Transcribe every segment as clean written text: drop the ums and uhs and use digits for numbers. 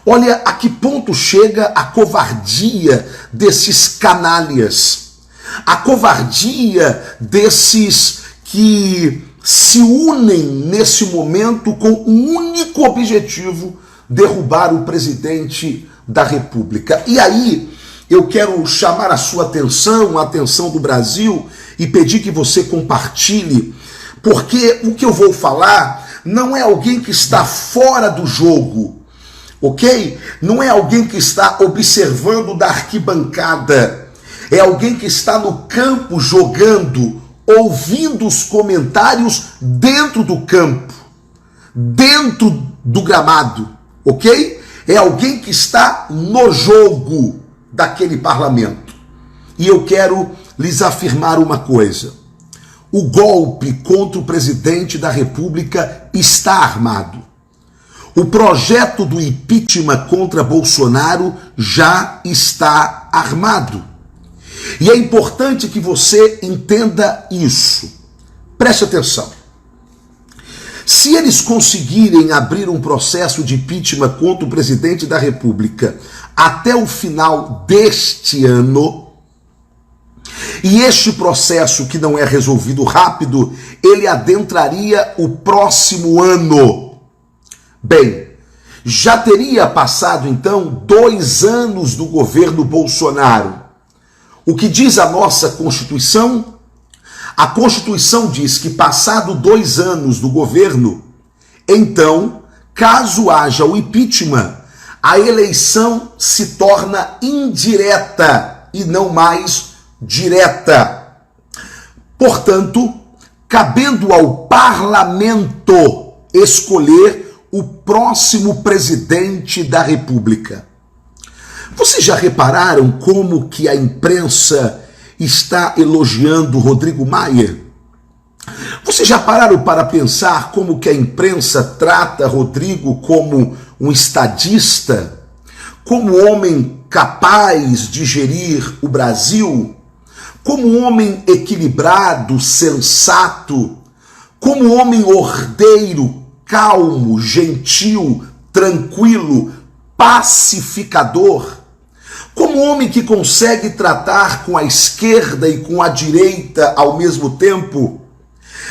Olha a que ponto chega a covardia desses canalhas, a covardia desses que se unem nesse momento com um único objetivo: derrubar o presidente da República. E aí eu quero chamar a sua atenção, a atenção do Brasil, e pedir que você compartilhe, porque o que eu vou falar não é alguém que está fora do jogo, ok? Não é alguém que está observando da arquibancada, é alguém que está no campo jogando, ouvindo os comentários dentro do campo, dentro do gramado, ok? É alguém que está no jogo daquele parlamento. E eu quero lhes afirmar uma coisa: o golpe contra o presidente da República está armado. O projeto do impeachment contra Bolsonaro já está armado. E é importante que você entenda isso. Preste atenção. Se eles conseguirem abrir um processo de impeachment contra o presidente da República até o final deste ano, e este processo, que não é resolvido rápido, ele adentraria o próximo ano. Bem, já teria passado então 2 anos do governo Bolsonaro. O que diz a nossa Constituição? A Constituição diz que, passado 2 anos do governo, então, caso haja o impeachment, a eleição se torna indireta e não mais direta. Portanto, cabendo ao parlamento escolher o próximo presidente da República. Vocês já repararam como que a imprensa está elogiando Rodrigo Maia? Vocês já pararam para pensar como que a imprensa trata Rodrigo como um estadista, como um homem capaz de gerir o Brasil, como um homem equilibrado, sensato, como um homem ordeiro, calmo, gentil, tranquilo, pacificador, como um homem que consegue tratar com a esquerda e com a direita ao mesmo tempo?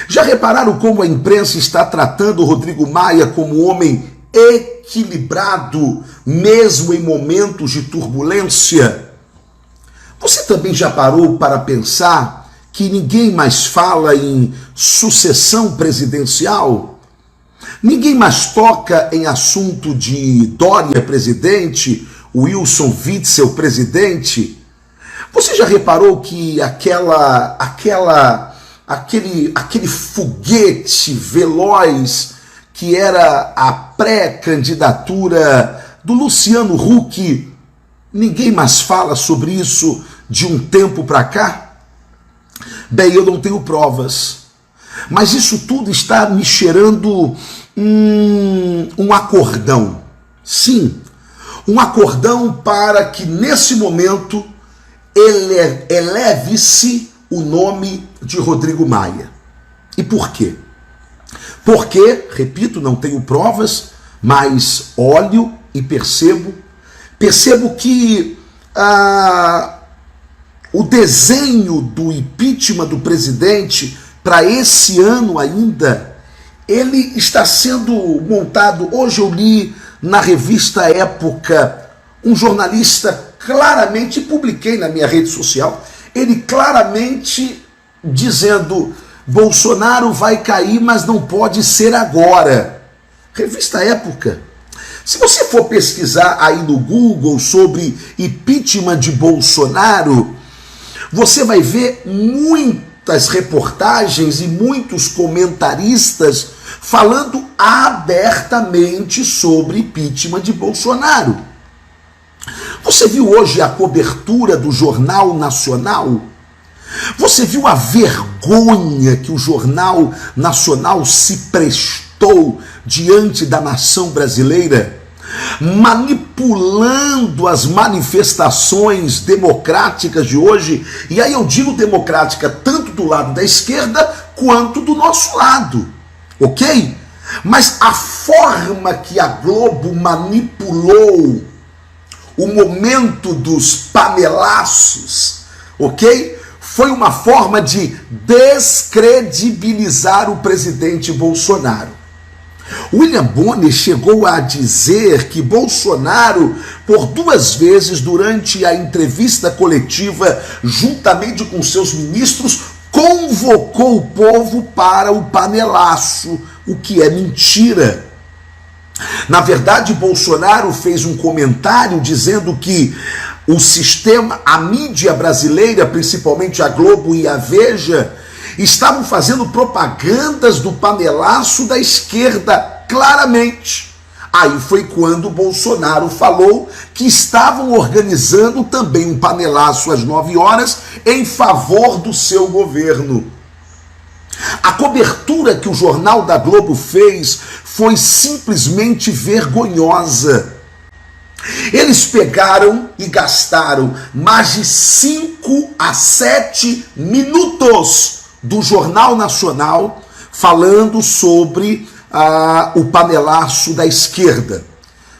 Já repararam como a imprensa está tratando o Rodrigo Maia como um homem equilibrado, mesmo em momentos de turbulência? Você também já parou para pensar que ninguém mais fala em sucessão presidencial? Ninguém mais toca em assunto de Dória presidente, Wilson Witzel presidente? Você já reparou que aquele foguete veloz que era a pré-candidatura do Luciano Huck, ninguém mais fala sobre isso de um tempo para cá? Bem, eu não tenho provas, mas isso tudo está me cheirando um acordão. Sim, um acordão para que nesse momento eleve-se o nome de Rodrigo Maia. E por quê? Porque, repito, não tenho provas, mas olho e percebo que o desenho do impeachment do presidente para esse ano ainda, ele está sendo montado. Hoje eu li na revista Época, um jornalista claramente, publiquei na minha rede social, ele claramente dizendo: Bolsonaro vai cair, mas não pode ser agora. Revista Época. Se você for pesquisar aí no Google sobre impeachment de Bolsonaro, você vai ver muitas reportagens e muitos comentaristas falando abertamente sobre impeachment de Bolsonaro. Você viu hoje a cobertura do Jornal Nacional? Você viu a vergonha que o Jornal Nacional se prestou diante da nação brasileira, manipulando as manifestações democráticas de hoje? E aí eu digo democrática tanto do lado da esquerda quanto do nosso lado, ok? Mas a forma que a Globo manipulou o momento dos panelaços, ok? Foi uma forma de descredibilizar o presidente Bolsonaro. William Bonner chegou a dizer que Bolsonaro, por 2 vezes durante a entrevista coletiva, juntamente com seus ministros, convocou o povo para o panelaço, o que é mentira. Na verdade, Bolsonaro fez um comentário dizendo que o sistema, a mídia brasileira, principalmente a Globo e a Veja, estavam fazendo propagandas do panelaço da esquerda, claramente. Aí foi quando Bolsonaro falou que estavam organizando também um panelaço às 9 horas em favor do seu governo. A cobertura que o Jornal da Globo fez foi simplesmente vergonhosa. Eles pegaram e gastaram mais de 5 a 7 minutos do Jornal Nacional falando sobre o panelaço da esquerda.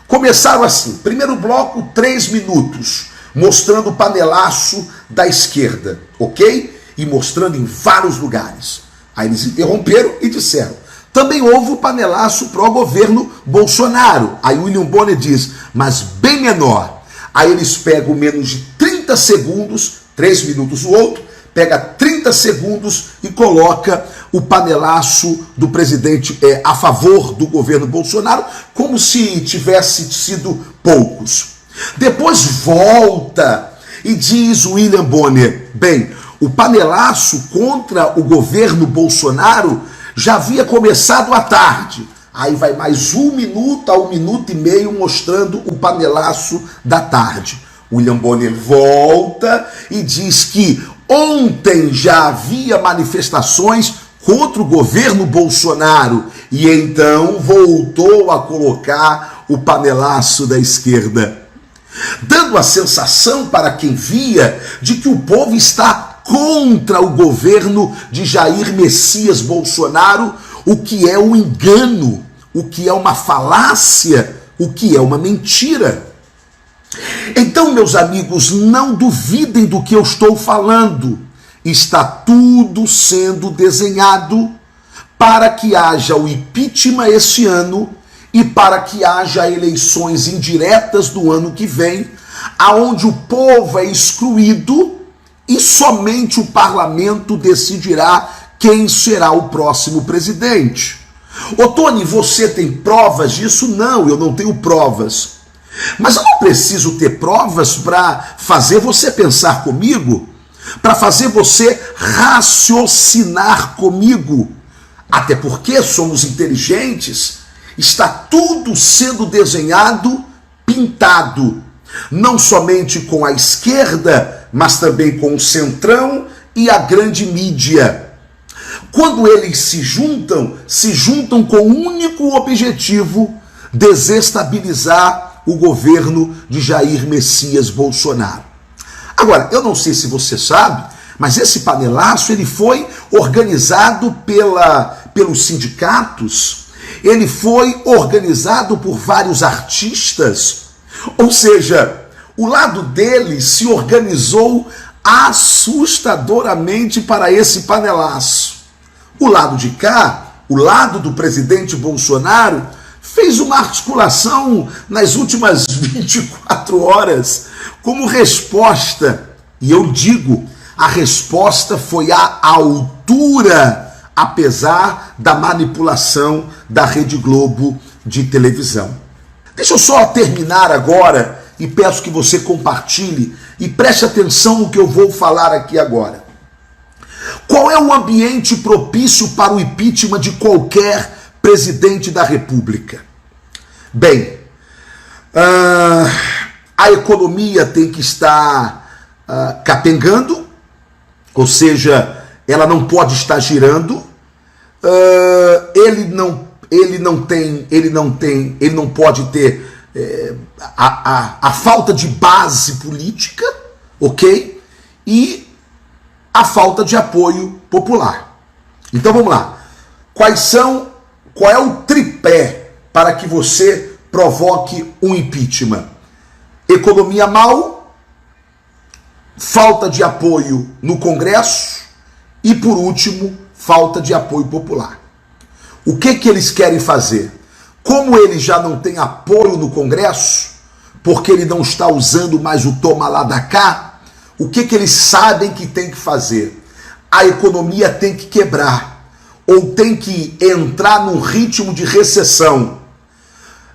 Começaram assim, primeiro bloco, 3 minutos, mostrando o panelaço da esquerda, ok? E mostrando em vários lugares. Aí eles interromperam e disseram, também houve o panelaço pró-governo Bolsonaro. Aí William Bonner diz, mas bem menor. Aí eles pegam menos de 30 segundos, 3 minutos o outro, pega 30 segundos e coloca o panelaço do presidente a favor do governo Bolsonaro, como se tivesse sido poucos. Depois volta e diz William Bonner, bem, o panelaço contra o governo Bolsonaro já havia começado à tarde. Aí vai mais 1 minuto a 1 minuto e meio mostrando o panelaço da tarde. William Bonner volta e diz que ontem já havia manifestações contra o governo Bolsonaro e então voltou a colocar o panelaço da esquerda, dando a sensação para quem via de que o povo está contra o governo de Jair Messias Bolsonaro, o que é um engano, o que é uma falácia, o que é uma mentira. Então, meus amigos, não duvidem do que eu estou falando. Está tudo sendo desenhado para que haja o impeachment esse ano e para que haja eleições indiretas do ano que vem, aonde o povo é excluído e somente o parlamento decidirá quem será o próximo presidente. Ô Tony, você tem provas disso? Não, eu não tenho provas. Mas eu não preciso ter provas para fazer você pensar comigo, para fazer você raciocinar comigo. Até porque somos inteligentes, está tudo sendo desenhado, pintado, não somente com a esquerda, mas também com o centrão e a grande mídia. Quando eles se juntam com o único objetivo: desestabilizar o governo de Jair Messias Bolsonaro. Agora, eu não sei se você sabe, mas esse panelaço ele foi organizado pelos sindicatos, ele foi organizado por vários artistas, ou seja, o lado dele se organizou assustadoramente para esse panelaço. O lado de cá, o lado do presidente Bolsonaro, fez uma articulação nas últimas 24 horas como resposta. E eu digo, a resposta foi à altura, apesar da manipulação da Rede Globo de televisão. Deixa eu só terminar agora e peço que você compartilhe e preste atenção no que eu vou falar aqui agora. Qual é o ambiente propício para o impeachment de qualquer presidente da República? Bem, a economia tem que estar capengando, ou seja, ela não pode estar girando, ele não pode ter a falta de base política, ok? E a falta de apoio popular. Então vamos lá. Qual é o tripé para que você provoque um impeachment? Economia mal, falta de apoio no Congresso e, por último, falta de apoio popular. O que eles querem fazer? Como ele já não tem apoio no Congresso, porque ele não está usando mais o toma lá da cá, o que eles sabem que tem que fazer? A economia tem que quebrar, ou tem que entrar num ritmo de recessão.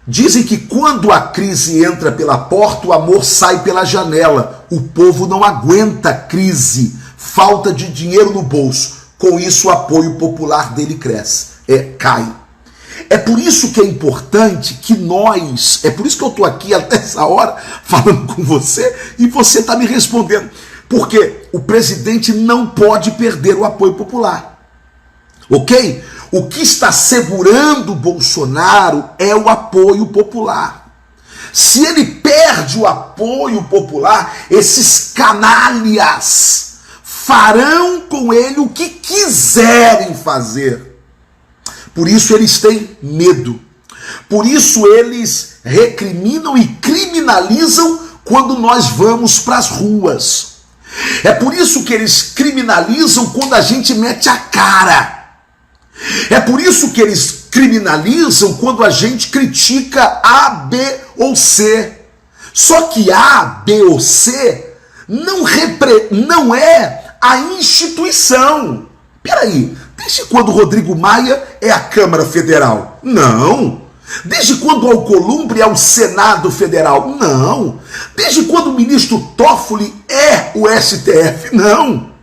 Dizem que quando a crise entra pela porta, o amor sai pela janela. O povo não aguenta crise, falta de dinheiro no bolso. Com isso, o apoio popular dele cai. É por isso que é importante que nós, é por isso que eu estou aqui até essa hora falando com você e você está me respondendo. Porque o presidente não pode perder o apoio popular. Ok? O que está segurando o Bolsonaro é o apoio popular. Se ele perde o apoio popular, esses canalhas farão com ele o que quiserem fazer. Por isso eles têm medo. Por isso eles recriminam e criminalizam quando nós vamos para as ruas. É por isso que eles criminalizam quando a gente mete a cara. É por isso que eles criminalizam quando a gente critica A, B ou C. Só que A, B ou C não é a instituição. Peraí, desde quando Rodrigo Maia é a Câmara Federal? Não. Desde quando o Alcolumbre é o Senado Federal? Não. Desde quando o ministro Toffoli é o STF? Não.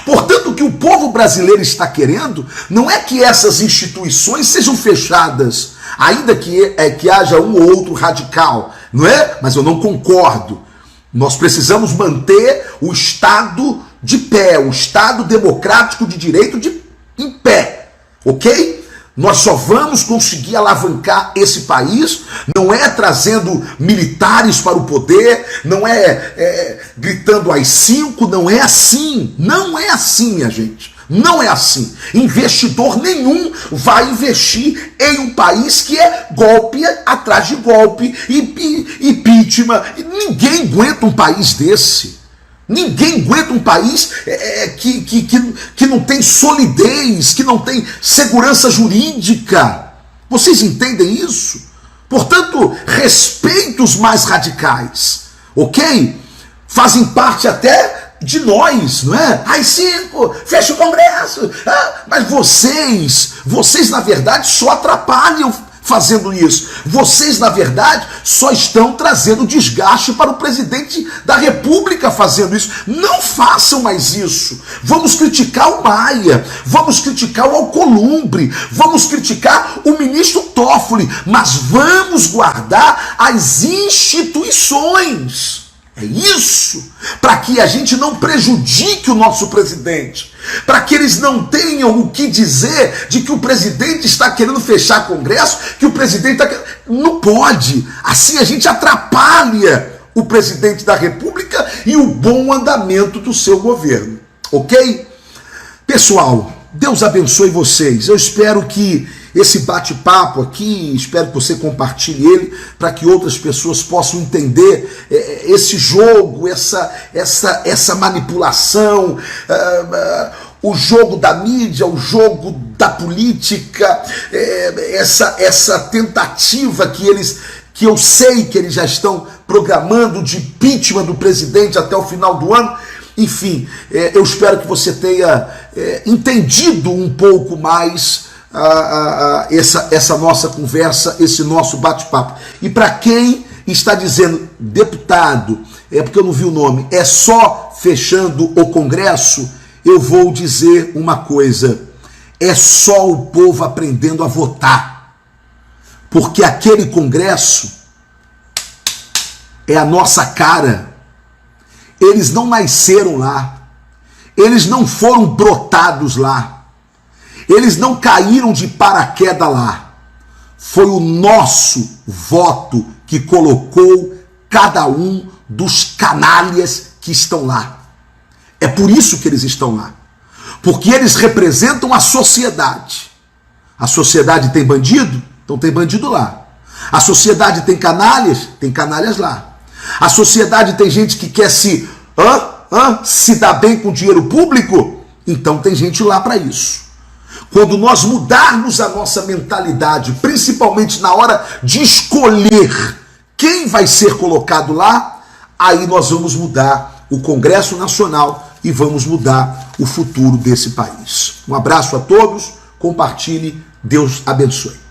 Portanto, o que o povo brasileiro está querendo não é que essas instituições sejam fechadas, ainda que haja um ou outro radical, não é? Mas eu não concordo. Nós precisamos manter o Estado de pé, o Estado democrático de direito em pé, ok? Nós só vamos conseguir alavancar esse país, não é trazendo militares para o poder, não é gritando às 5, não é assim. Não é assim, minha gente. Não é assim. Investidor nenhum vai investir em um país que é golpe atrás de golpe, impeachment. Ninguém aguenta um país desse. Ninguém aguenta um país que não tem solidez, que não tem segurança jurídica. Vocês entendem isso? Portanto, respeite os mais radicais, ok? Fazem parte até de nós, não é? Às 5, fecha o Congresso. Mas vocês na verdade só atrapalham fazendo isso. Vocês, na verdade, só estão trazendo desgaste para o presidente da República fazendo isso. Não façam mais isso. Vamos criticar o Maia, vamos criticar o Alcolumbre, vamos criticar o ministro Toffoli, mas vamos guardar as instituições. É isso, para que a gente não prejudique o nosso presidente, para que eles não tenham o que dizer de que o presidente está querendo fechar Congresso, que o presidente está querendo... Não pode, assim a gente atrapalha o presidente da República e o bom andamento do seu governo, ok? Pessoal, Deus abençoe vocês. Eu espero que esse bate-papo aqui, espero que você compartilhe ele para que outras pessoas possam entender esse jogo, essa manipulação, o jogo da mídia, o jogo da política, essa tentativa que eu sei que eles já estão programando de impeachment do presidente até o final do ano. Enfim, eu espero que você tenha entendido um pouco mais essa nossa conversa, esse nosso bate-papo. E para quem está dizendo, deputado, é porque eu não vi o nome, é só fechando o Congresso, eu vou dizer uma coisa, é só o povo aprendendo a votar, porque aquele Congresso é a nossa cara. Eles não nasceram lá, eles não foram brotados lá, eles não caíram de paraquedas lá. Foi o nosso voto que colocou cada um dos canalhas que estão lá. É por isso que eles estão lá. Porque eles representam a sociedade. A sociedade tem bandido? Então tem bandido lá. A sociedade tem canalhas lá. A sociedade tem gente que quer se dar bem com dinheiro público, então tem gente lá para isso. Quando nós mudarmos a nossa mentalidade, principalmente na hora de escolher quem vai ser colocado lá, aí nós vamos mudar o Congresso Nacional e vamos mudar o futuro desse país. Um abraço a todos, compartilhe, Deus abençoe.